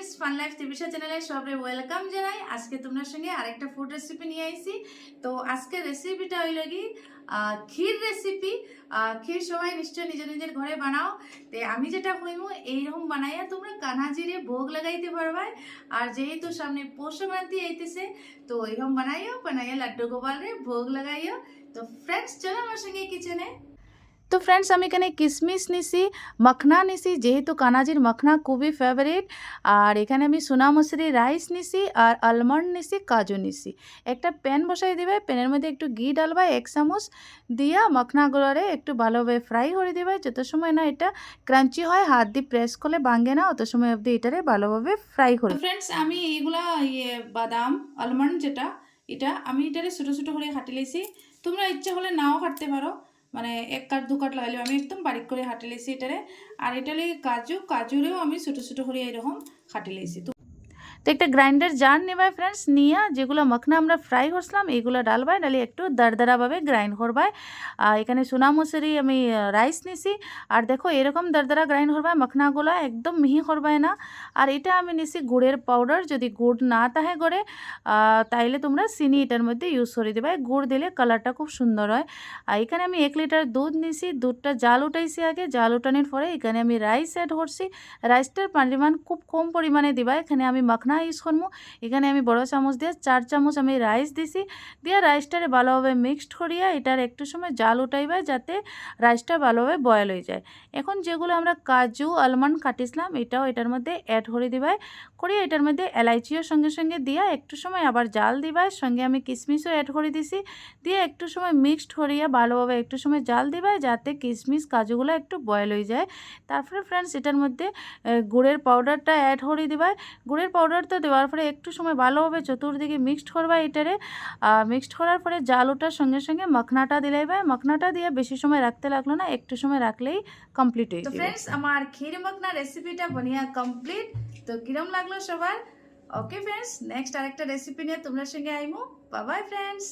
Friends, fun life ত্রিবিষা চ্যানেলে সবাই welcome জানাই। আজকে তোমার সঙ্গে আরেকটা ফুড রেসিপি নিয়ে আইছি। তো আজকে রেসিপিটা হইল কি ক্ষীর রেসিপি। ক্ষীর সবাই নিশ্চয় নিজের নিজের ঘরে বানাও। তো আমি যেটা কইমু এইরকম বানাইয়া তোমরা কানাজিরে ভোগ লাগাইতে পারবা। আর যেহেতু সামনে পৌষ সংক্রান্তি আইতেছে, তো এরকম বানাইয়া লাড্ডু গোপালরে ভোগ লাগাইও। তো ফ্রেন্ডস, চলো আমার সঙ্গে কিচেনে। তো ফ্রেন্ডস, আমি এখানে কিশমিশ নিছি, মখনা নিছি, যেহেতু কানাজির মখনা খুবই ফেভারিট। আর এখানে আমি সোনা মসুরি রাইস নিছি, আর আলমন্ড নিছি, কাজু নিছি। একটা প্যান বসাই দিবে, প্যানের মধ্যে একটু ঘি ডালবা 1 চামচ দিয়া মখনাগুলোরে একটু ভালোভাবে ফ্রাই করে দিবে। যত সময় না এটা ক্রাঞ্চি হয়, হাত দিয়ে প্রেস করলে ভাঙে না, অত সময় অবধি এটারে ভালোভাবে ফ্রাই করে। ফ্রেন্ডস, আমি এইগুলা বাদাম আলমন্ড যেটা এটা আমি এটারে ছোটো ছোটো করে কাটি লাইছি। তোমরা ইচ্ছা হলে নাও কাটতে পারো, মানে 1 কাঠ 2 কাঠ লাগাইলেও। আমি একদম বারিক করে হাঁটি লাইছি এটারে। আর এটা লাগে কাজুরেও আমি ছোটো ছোটো করে এরকম হাঁটি লাইছি। তো একটা গ্রাইন্ডার জার নেবাই ফ্রেন্ডস, নিয়ে যেগুলো মখনা আমরা ফ্রাই করছিলাম এইগুলো ডালবাই, ডালি একটু দারদারাভাবে গ্রাইন্ড করবাই। এখানে সোনা মসুরি আমি রাইস নিছি। আর দেখো এরকম দারদারা গ্রাইন্ড করবাই, মখনাগুলো একদম মিহি করবাই না। আর এটা আমি নিছি গুড়ের পাউডার। যদি গুড় না থাকে ঘরে, তাইলে তোমরা চিনি এটার মধ্যে ইউজ করে দেবাই। গুড় দিলে কালারটা খুব সুন্দর হয়। আর এখানে আমি 1 লিটার দুধ নিছি। দুধটা জাল উঠাইছি আগে, জাল উঠানোর পরে এখানে আমি রাইস অ্যাড করছি। রাইসটার পরিমাণ খুব কম পরিমাণে দিবা। এখানে আমি মখনা ইউজ করবো। এখানে আমি বড় চামচ দিয়ে 4 চামচ আমি রাইস দিছি। দিয়ে রাইসটারে ভালোভাবে মিক্সড করিয়া এটার একটু সময় জাল উঠাইবা, যাতে রাইসটা ভালোভাবে বয়েল হয়ে যায়। এখন যেগুলো আমরা কাজু আলমন্ড কাটিছিলাম এটাও এটার মধ্যে অ্যাড করে দিবাই। করিয়া এটার মধ্যে এলাইচিও সঙ্গে সঙ্গে দিয়া একটু সময় আবার জাল দিবাই। সঙ্গে আমি কিশমিশও অ্যাড করে দিছি। দিয়ে একটু সময় মিক্সড করিয়া ভালোভাবে একটু সময় জাল দিবাই, যাতে কিশমিশ কাজুগুলো একটু বয়েল হয়ে যায়। তারপরে ফ্রেন্ডস, এটার মধ্যে গুড়ের পাউডারটা অ্যাড করে দিবাই। গুড়ের পাউডারটা দেওয়ার পরে একটু সময় ভালোভাবে চতুর্দিকে মিক্সড করবা এটারে। মিক্সড করার পরে জাল ওঠার সঙ্গে সঙ্গে মখনাটা দিলাইবা। মখনাটা দিয়ে বেশি সময় রাখতে লাগলো না, একটু সময় রাখলেই কমপ্লিট হয়ে যাবে। তো ফ্রেন্ডস, আমার ক্ষীর মখনা রেসিপিটা বানিয়া কমপ্লিট। তো কিরম লাগলো সবার? ওকে ফ্রেন্ডস, নেক্সট আরেকটা রেসিপি নিয়ে তোমরা সঙ্গে আইমু। Bye bye friends.